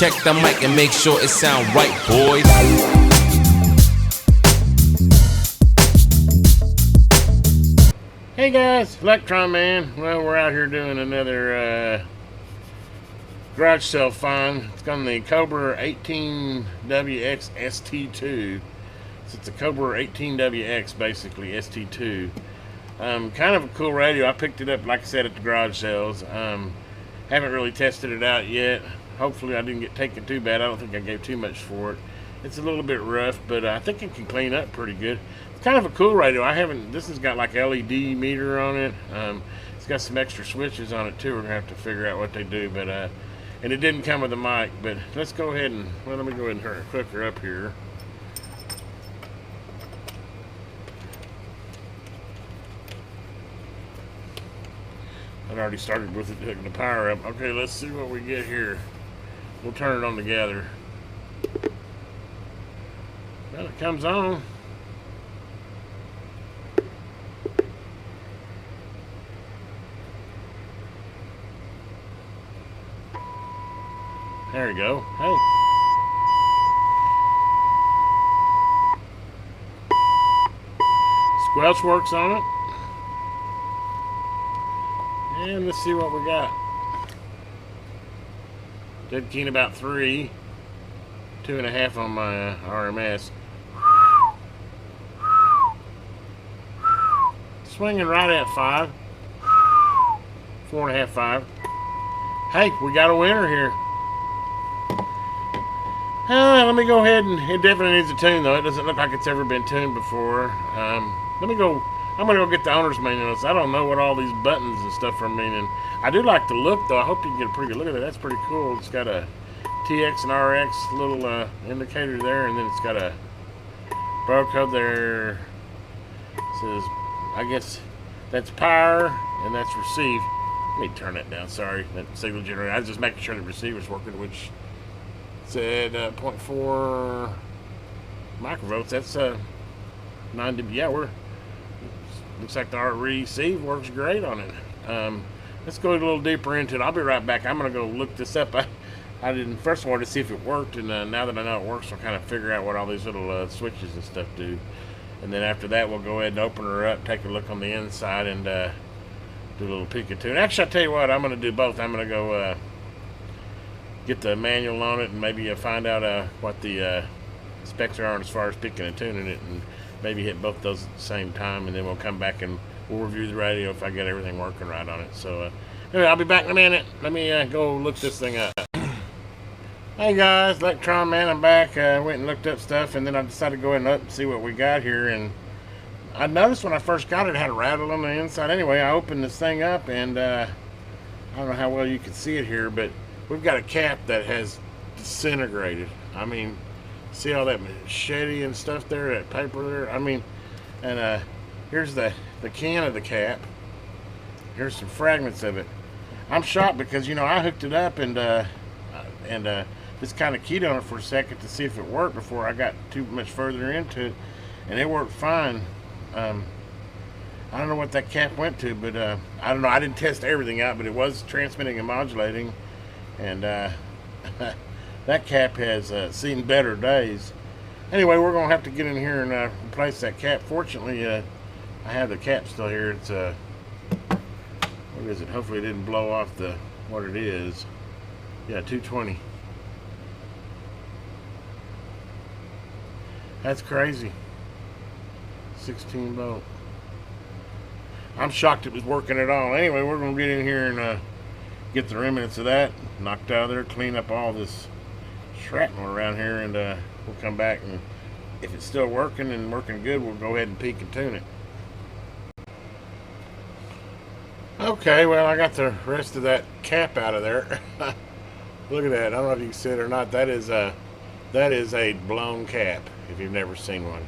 check the mic and make sure it sound right, boys. Hey guys, Electron Man. Well, we're out here doing another garage sale find. It's on the Cobra 18WX ST2. So it's a Cobra 18WX, basically ST2. Kind of a cool radio. I picked it up, like I said, at the garage sales. Haven't really tested it out yet. Hopefully I didn't get taken too bad. I don't think I gave too much for it. It's a little bit rough, but I think it can clean up pretty good. It's kind of a cool radio. This has got like LED meter on it. It's got some extra switches on it too. We're gonna have to figure out what they do, but and it didn't come with a mic. But let's go ahead and let me go ahead and hook her up here. I'd already started with it hooking the power up. Okay, let's see what we get here. We'll turn it on together. Well, it comes on. There we go. Hey. Squelch works on it. And let's see what we got. Dead keen about 3. 2.5 on my RMS. Swinging right at 5. 4.5, 5. Hey, we got a winner here. Let me go ahead and it definitely needs a tune though. It doesn't look like it's ever been tuned before. I'm gonna go get the owner's manual. I don't know what all these buttons and stuff are meaning. I do like the look though. I hope you can get a pretty good look at it. That's pretty cool. It's got a TX and RX little indicator there, and then it's got a barcode there. It says, I guess that's power and that's receive. Let me turn that down. Sorry, that signal generator. I was just making sure the receiver's working, which said 0.4 microvolts. That's 9 dB. Yeah, looks like the receive works great on it. Let's go a little deeper into it. I'll be right back. I'm gonna go look this up. I didn't first of all to see if it worked, and now that I know it works, I'll kind of figure out what all these little switches and stuff do. And then after that, we'll go ahead and open her up, take a look on the inside, and do a little peek and tune. Actually, I'll tell you what, I'm gonna do both. I'm gonna go get the manual on it and maybe find out what the specs are on as far as picking and tuning it, and maybe hit both those at the same time, and then we'll come back and we'll review the radio if I get everything working right on it. So anyway, I'll be back in a minute. Let me go look this thing up. Hey guys, Electron Man, I'm back. Went and looked up stuff, and then I decided to go ahead and look and see what we got here. And I noticed when I first got it, it had a rattle on the inside. Anyway, I opened this thing up, and I don't know how well you can see it here, but we've got a cap that has disintegrated. I mean, see all that machete and stuff there, that paper there? I mean, and here's the can of the cap. Here's some fragments of it. I'm shocked because, you know, I hooked it up and just kind of keyed on it for a second to see if it worked before I got too much further into it, and it worked fine. I don't know what that cap went to, but I don't know. I didn't test everything out, but it was transmitting and modulating, and that cap has seen better days. Anyway, we're gonna have to get in here and replace that cap. Fortunately, I have the cap still here. It's what is it? Hopefully it didn't blow off what it is. Yeah, 220. That's crazy. 16 volt. I'm shocked it was working at all. Anyway, we're gonna get in here and get the remnants of that knocked out of there, clean up all this shrapnel around here, and we'll come back, and if it's still working and working good, we'll go ahead and peek and tune it. Okay, well, I got the rest of that cap out of there. Look at that. I don't know if you can see it or not. That is a blown cap, if you've never seen one.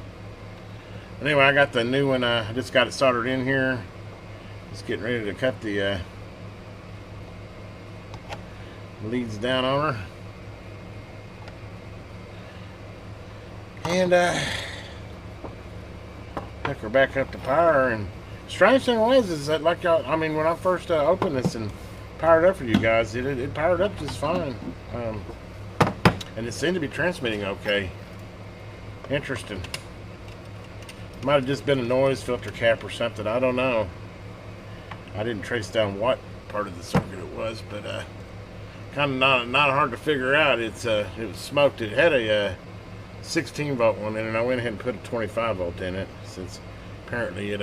Anyway, I got the new one. I just got it soldered in here. Just getting ready to cut the leads down on her. And hook her back up to power. And strange thing was is that, like y'all, I mean, when I first opened this and powered up for you guys, it powered up just fine. and it seemed to be transmitting okay. Interesting. Might have just been a noise filter cap or something. I don't know. I didn't trace down what part of the circuit it was, but kind of not hard to figure out. It was smoked. It had a 16 volt one in it, and I went ahead and put a 25 volt in it, since apparently it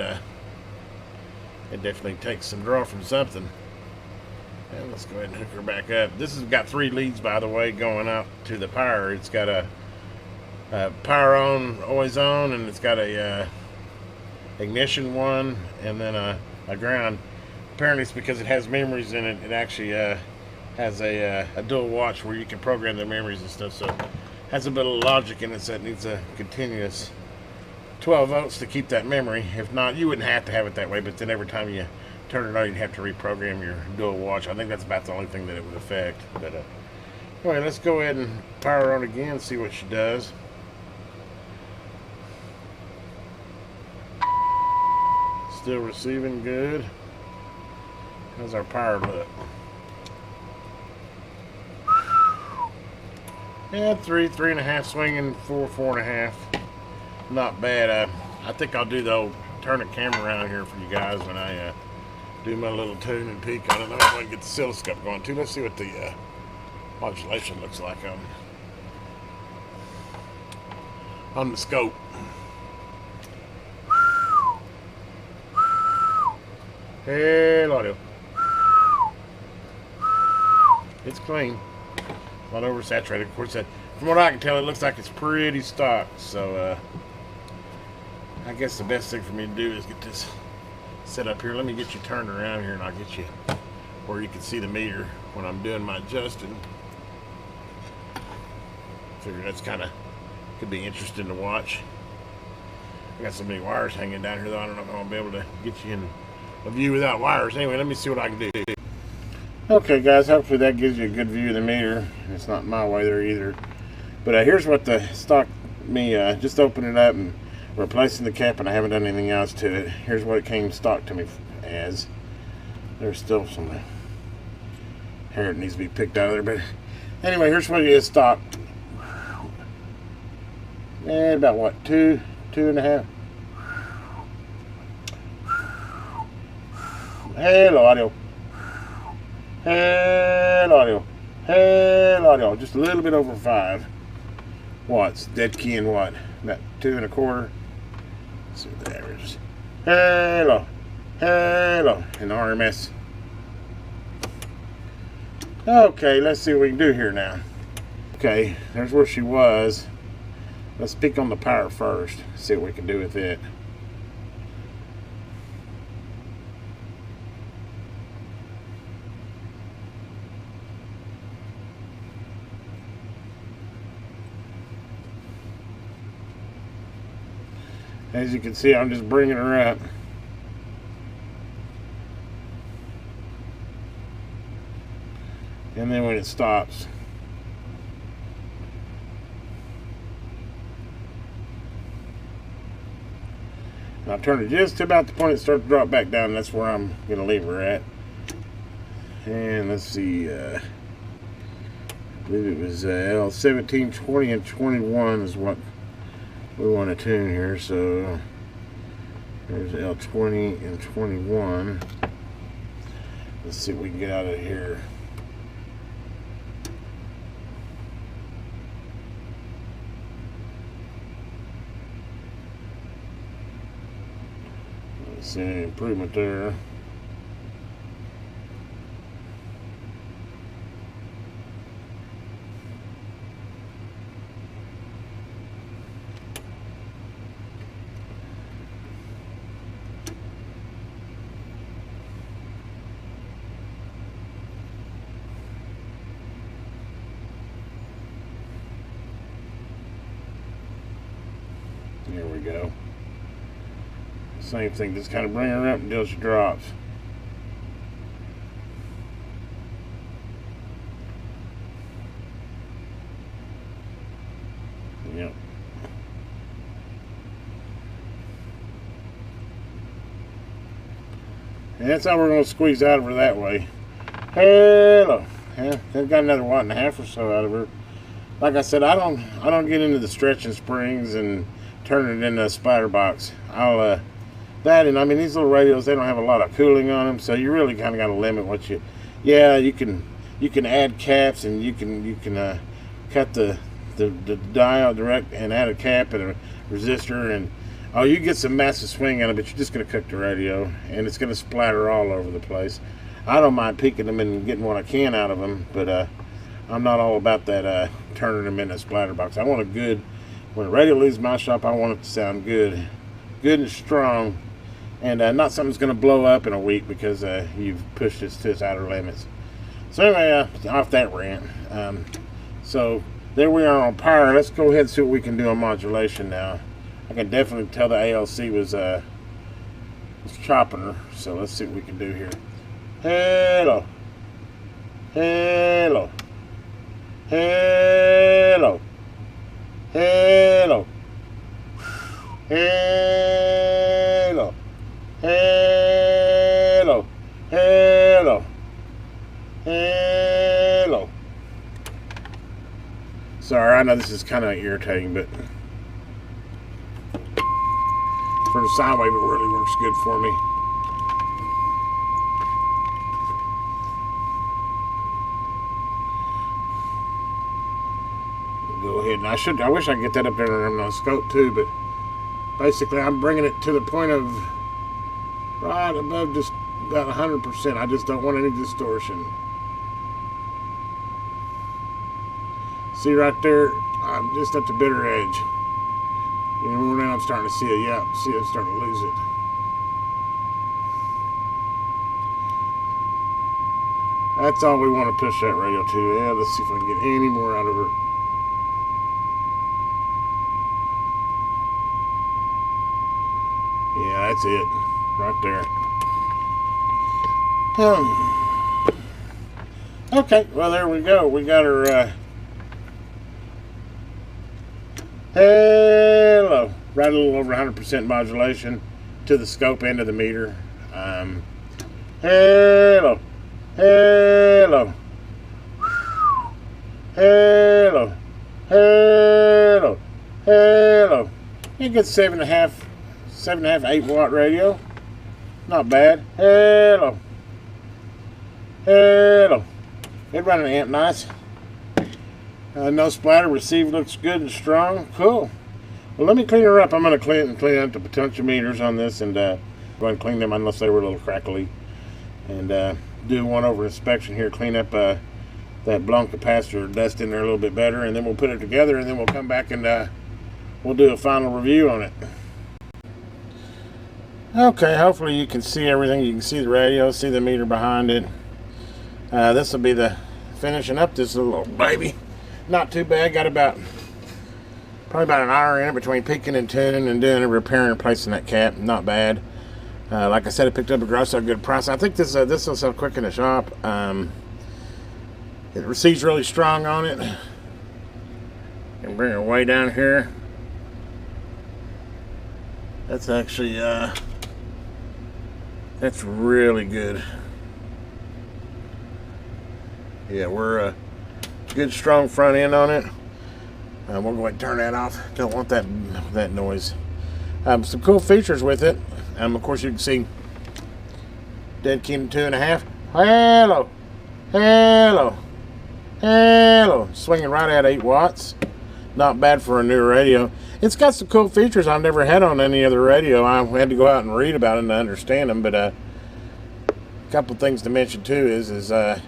definitely takes some draw from something. And let's go ahead and hook her back up. This has got 3 leads, by the way, going out to the power. It's got a power on, always on, and it's got a ignition one, and then a ground. Apparently it's because it has memories in it. It actually has a dual watch where you can program the memories and stuff, so it has a bit of logic in it, so it needs a continuous 12 volts to keep that memory. If not, you wouldn't have to have it that way, but then every time you turn it on, you'd have to reprogram your dual watch. I think that's about the only thing that it would affect. But anyway, let's go ahead and power her on again, see what she does. Still receiving good. How's our power look? Yeah, 3.5 swinging, 4.5. Not bad. I think I'll do the old turn the camera around here for you guys when I do my little tune and peek on it. Let me go and get the oscilloscope going too. Let's see what the modulation looks like on the scope. Hey, audio. It's clean. Not oversaturated. Of course, from what I can tell, it looks like it's pretty stock. So, I guess the best thing for me to do is get this set up here. Let me get you turned around here, and I'll get you where you can see the meter when I'm doing my adjusting. Figure that's kind of could be interesting to watch. I got so many wires hanging down here, though. I don't know if I'm gonna be able to get you in a view without wires. Anyway, let me see what I can do. Okay, guys, hopefully that gives you a good view of the meter. It's not my way there either. But here's what the stock me just opening it up and replacing the cap, and I haven't done anything else to it. Here's what it came stock to me as. There's still some hair that needs to be picked out of there, but anyway, here's what it is stock. And about what, 2.5. Hello, audio. Hello, audio. Hello, audio. Just a little bit over 5 watts. Dead key in what? About 2.25. Let's see what the average is. Hello. Hello. And RMS. Okay, let's see what we can do here now. Okay, there's where she was. Let's pick on the power first. See what we can do with it. As you can see, I'm just bringing her up. And then when it stops, and I'll turn it just to about the point it starts to drop back down, and that's where I'm going to leave her at. And let's see, I believe it was L17, 20, and 21 is what we want to tune here. So there's L20 and 21. Let's see what we can get out of here. Let's see any improvement there. There we go. Same thing, just kind of bring her up until she drops. Yep. And that's how we're going to squeeze out of her that way. Hello. Yeah, they've got another 1.5 watts or so out of her. like I said, I don't get into the stretching springs and turning it into a spider box. That, and I mean, these little radios, they don't have a lot of cooling on them, so you really kind of got to limit what you. Yeah, you can add caps, and you can cut the diode direct and add a cap and a resistor, and oh, you get some massive swing out of it, but you're just going to cook the radio, and it's going to splatter all over the place. I don't mind peeking them and getting what I can out of them, but I'm not all about that turning them into a splatter box. I want a good, when a radio leaves my shop, I want it to sound good and strong, and not something that's going to blow up in a week because you've pushed this to its outer limits. So anyway, off that rant. So there we are on power. Let's go ahead and see what we can do on modulation now. I can definitely tell the ALC was chopping her. So let's see what we can do here. Hello. Hello. Hello. Hello. Hello. Hello. Hello. Hello. Sorry, I know this is kind of irritating, but for the sine wave, it really works good for me. Go ahead, and I wish I could get that up there on the scope too, but basically I'm bringing it to the point of right above just about 100%. I just don't want any distortion. See right there, I'm just at the bitter edge. You know, now I'm starting to see it. Yeah, see, I'm starting to lose it. That's all we want to push that radio to. Yeah, let's see if I can get any more out of her. Yeah, that's it. Right there. Okay, well, there we go. We got her, hello. Right a little over 100% modulation to the scope end of the meter. Hello. Hello. Hello. Hello. Hello. You get 7.5, 8 watt radio. Not bad. Hello. Hello. It running amp nice. No splatter. Receive looks good and strong. Cool. Well, let me clean her up. I'm going to clean up the potentiometers on this and go and clean them unless they were a little crackly. And do one over inspection here. Clean up that blown capacitor dust in there a little bit better. And then we'll put it together and then we'll come back and we'll do a final review on it. Okay, hopefully you can see everything. You can see the radio, see the meter behind it. This will be the finishing up this little baby. Not too bad. Got probably about an hour in it between peaking and tuning and doing a repair and replacing that cap. Not bad. Like I said, I picked up a gross at a good price. I think this will sell quick in the shop. It receives really strong on it. And bring it way down here. That's actually that's really good. Yeah, we're a good strong front end on it. We'll go ahead and turn that off. Don't want that noise. Some cool features with it. Of course, you can see dead key to 2.5. Hello, hello, hello. Swinging right at 8 watts. Not bad for a new radio. It's got some cool features I've never had on any other radio. I had to go out and read about it and understand them. But a couple things to mention too is well,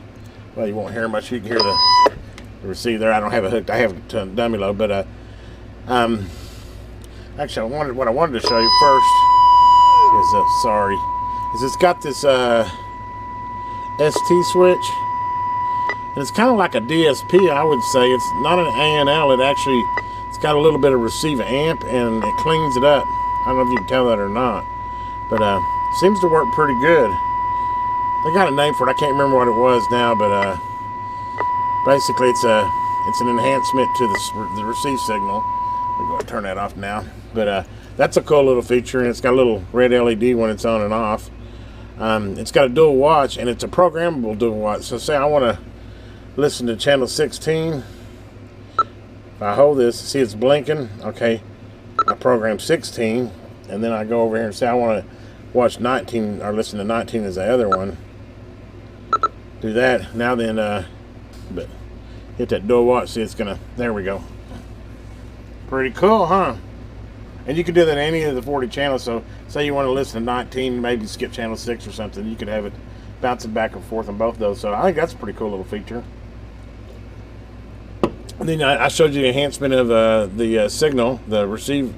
you won't hear much. You can hear the receiver there. I don't have it hooked. I have it to dummy low. But actually, what I wanted to show you first is it's got this ST switch, and it's kind of like a DSP. I would say it's not an ANL. It's got a little bit of receive amp, and it cleans it up. I don't know if you can tell that or not, but seems to work pretty good. They got a name for it. I can't remember what it was now, but basically it's an enhancement to the receive signal. We're going to turn that off now, but that's a cool little feature, and it's got a little red LED when it's on and off. It's got a dual watch, and it's a programmable dual watch. So say I want to listen to channel 16. If I hold this, see it's blinking. Okay, I program 16, and then I go over here and say I want to watch 19 or listen to 19 as the other one. Do that. Now then, but hit that dual watch. See, it's gonna. There we go. Pretty cool, huh? And you can do that in any of the 40 channels. So, say you want to listen to 19, maybe skip channel 6 or something. You could have it bouncing back and forth on both of those. So, I think that's a pretty cool little feature. And then I showed you the enhancement of the signal, the receive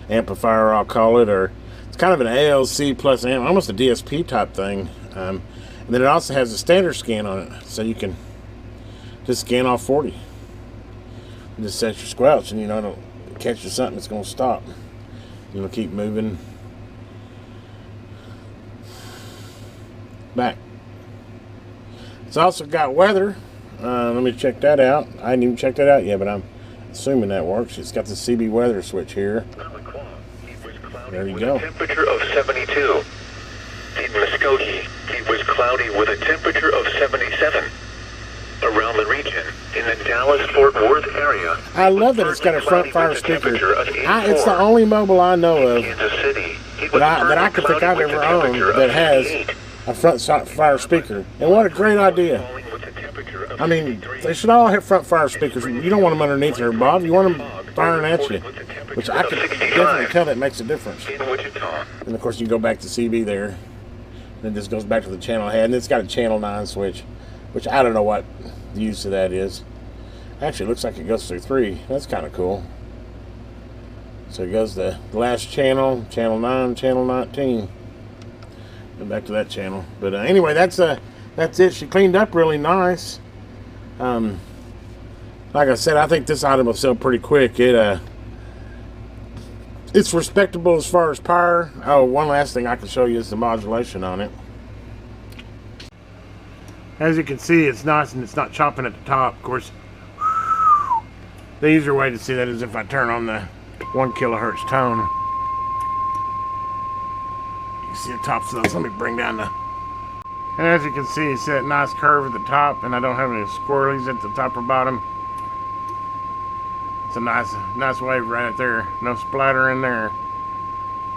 amplifier, I'll call it, or it's kind of an ALC plus amp, almost a DSP type thing. And then it also has a standard scan on it, so you can just scan off 40. You just set your squelch, and you know it'll catch you something, it's going to stop. It'll keep moving back. It's also got weather. Let me check that out. I didn't even check that out yet, but I'm assuming that works. It's got the CB weather switch here. There you go. Temperature of 72. In Muskogee, it was cloudy with a temperature of 77. Around the region, in the Dallas-Fort Worth area, I love that it's got a front fire speaker. It's the only mobile I know of that I could think I've ever owned that has a front fire speaker. And what a great idea. I mean, they should all have front fire speakers. You don't want them underneath there, Bob. You want them firing at you, which I could definitely tell that makes a difference. And of course, you go back to CB there, and it just goes back to the channel head, and it's got a channel 9 switch, which I don't know what the use of that is. Actually, it looks like it goes through 3. That's kind of cool. So it goes to the last channel, channel 9, channel 19. Go back to that channel. But anyway, that's it. She cleaned up really nice. Like I said, I think this item will sell pretty quick. It's respectable as far as power. Oh, one last thing I can show you is the modulation on it. As you can see, it's nice and it's not chopping at the top. Of course, the easier way to see that is if I turn on the 1 kilohertz tone. You can see the tops of those. Let me bring down the... And as you can see, it's that nice curve at the top, and I don't have any squirrelies at the top or bottom. It's a nice wave right there. No splatter in there.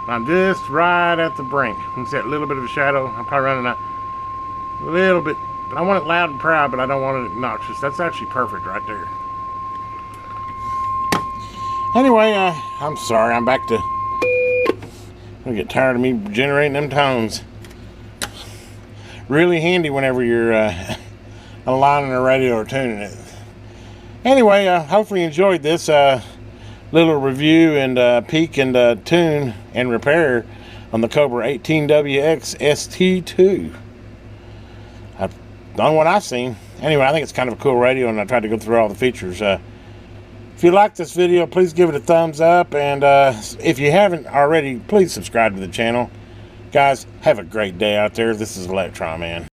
I'm just right at the brink. You can see that little bit of a shadow. I'm probably running a little bit, but I want it loud and proud, but I don't want it obnoxious. That's actually perfect right there. Anyway, I'm sorry. I'm back to... I get tired of me generating them tones. Really handy whenever you're aligning a radio or tuning it. Anyway, hopefully you enjoyed this little review and peek and tune and repair on the Cobra 18WX ST2. I've done what I've seen. Anyway, I think it's kind of a cool radio, and I tried to go through all the features. If you like this video, please give it a thumbs up, and if you haven't already, please subscribe to the channel. Guys, have a great day out there. This is Electron Man.